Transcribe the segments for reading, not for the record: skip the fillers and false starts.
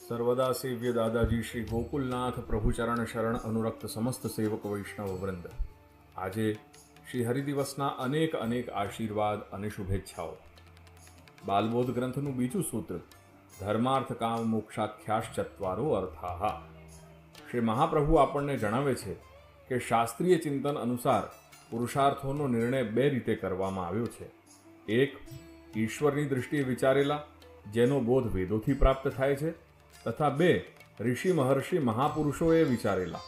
सर्वदा सेव्य दादाजी श्री गोकुलनाथ प्रभुचरण शरण अनुरक्त समस्त सेवक वैष्णव वृंद। આજે શ્રી હરિદિવસના અનેક અનેક આશીર્વાદ અને શુભેચ્છાઓ। બાલબોધ ગ્રંથનું બીજું સૂત્ર ધર્માર્થ કામ મોક્ષાખ્યાશ્ચત્વારો અર્થાઃ। શ્રી મહાપ્રભુ આપણને જણાવે છે કે શાસ્ત્રીય ચિંતન અનુસાર પુરુષાર્થોનો નિર્ણય બે રીતે કરવામાં આવ્યો છે। એક, ઈશ્વરની દૃષ્ટિએ વિચારેલા જેનો બોધ વેદોથી પ્રાપ્ત થાય છે, તથા બે, ઋષિ મહર્ષિ મહાપુરુષોએ વિચારેલા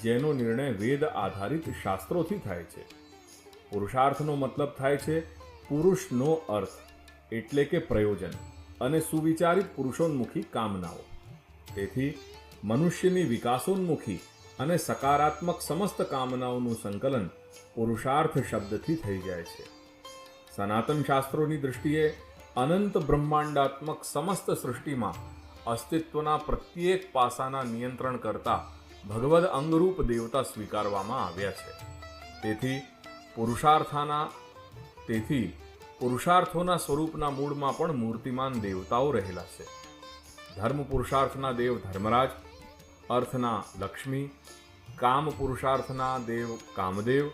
જેનો નિર્ણય વેદ આધારિત શાસ્ત્રોથી થાય છે। પુરુષાર્થનો મતલબ થાય છે પુરુષનો અર્થ એટલે કે પ્રયોજન અને સુવિચારિત પુરુષોન્મુખી કામનાઓ। તેથી મનુષ્યની વિકાસોન્મુખી અને સકારાત્મક સમસ્ત કામનાઓનું સંકલન પુરુષાર્થ શબ્દથી થઈ જાય છે। સનાતન શાસ્ત્રોની દૃષ્ટિએ અનંત બ્રહ્માંડાત્મક સમસ્ત સૃષ્ટિમાં અસ્તિત્વના પ્રત્યેક પાસાના નિયંત્રણ કરતા ભગવદ અંગરૂપ દેવતા સ્વીકારવામાં આવ્યા છે। તેથી પુરુષાર્થોના સ્વરૂપના મૂળમાં પણ મૂર્તિમાન દેવતાઓ રહેલા છે। ધર્મ પુરુષાર્થના દેવ ધર્મરાજ, અર્થના લક્ષ્મી, કામ પુરુષાર્થના દેવ કામદેવ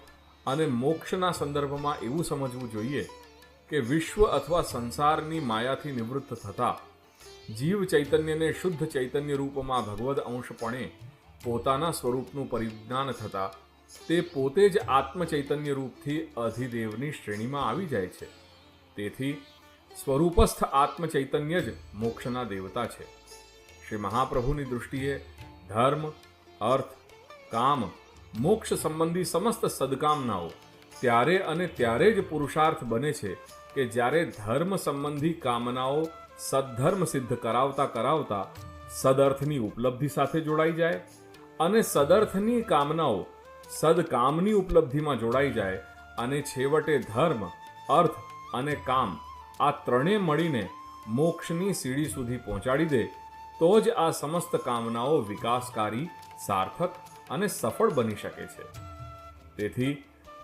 અને મોક્ષના સંદર્ભમાં એવું સમજવું જોઈએ કે વિશ્વ અથવા સંસારની માયાથી નિવૃત્ત થતા જીવ ચૈતન્યને શુદ્ધ ચૈતન્ય રૂપમાં ભગવદ અંશપણે પોતાના સ્વરૂપનું પરિજ્ઞાન થતાં તે પોતે જ આત્મ ચૈતન્ય રૂપથી અધિદેવની શ્રેણીમાં આવી જાય છે। તેથી સ્વરૂપસ્થ આત્મ ચૈતન્ય જ મોક્ષના દેવતા છે। શ્રી મહાપ્રભુની દૃષ્ટિએ ધર્મ, અર્થ, કામ, મોક્ષ સંબંધી સમસ્ત સદકામનાઓ ત્યારે અને ત્યારે જ પુરુષાર્થ બને છે કે જ્યારે ધર્મ સંબંધી કામનાઓ સદ્ધર્મ સિદ્ધ કરાવતા કરાવતા સદઅર્થની ઉપલબ્ધિ સાથે જોડાઈ જાય અને સદઅર્થની કામનાઓ સદકામની ઉપલબ્ધિમાં જોડાઈ જાય અને છેવટે ધર્મ, અર્થ અને કામ આ ત્રણેય મળીને મોક્ષની સીડી સુધી પહોંચાડી દે તો જ આ સમસ્ત કામનાઓ વિકાસકારી, સાર્થક અને સફળ બની શકે છે। તેથી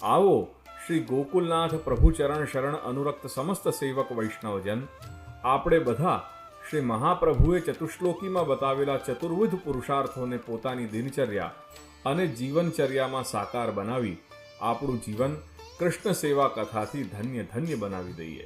આવો શ્રી ગોકુલનાથ પ્રભુચરણ શરણ અનુરક્ત સમસ્ત સેવક વૈષ્ણવજન આપણે બધા શ્રી મહાપ્રભુએ ચતુશ્લોકીમાં બતાવેલા ચતુર્વિધ પુરુષાર્થોને પોતાની દિનચર્યા અને જીવનચર્યામાં સાકાર બનાવી આપણું જીવન કૃષ્ણ સેવા કથાથી ધન્ય ધન્ય બનાવી દઈએ।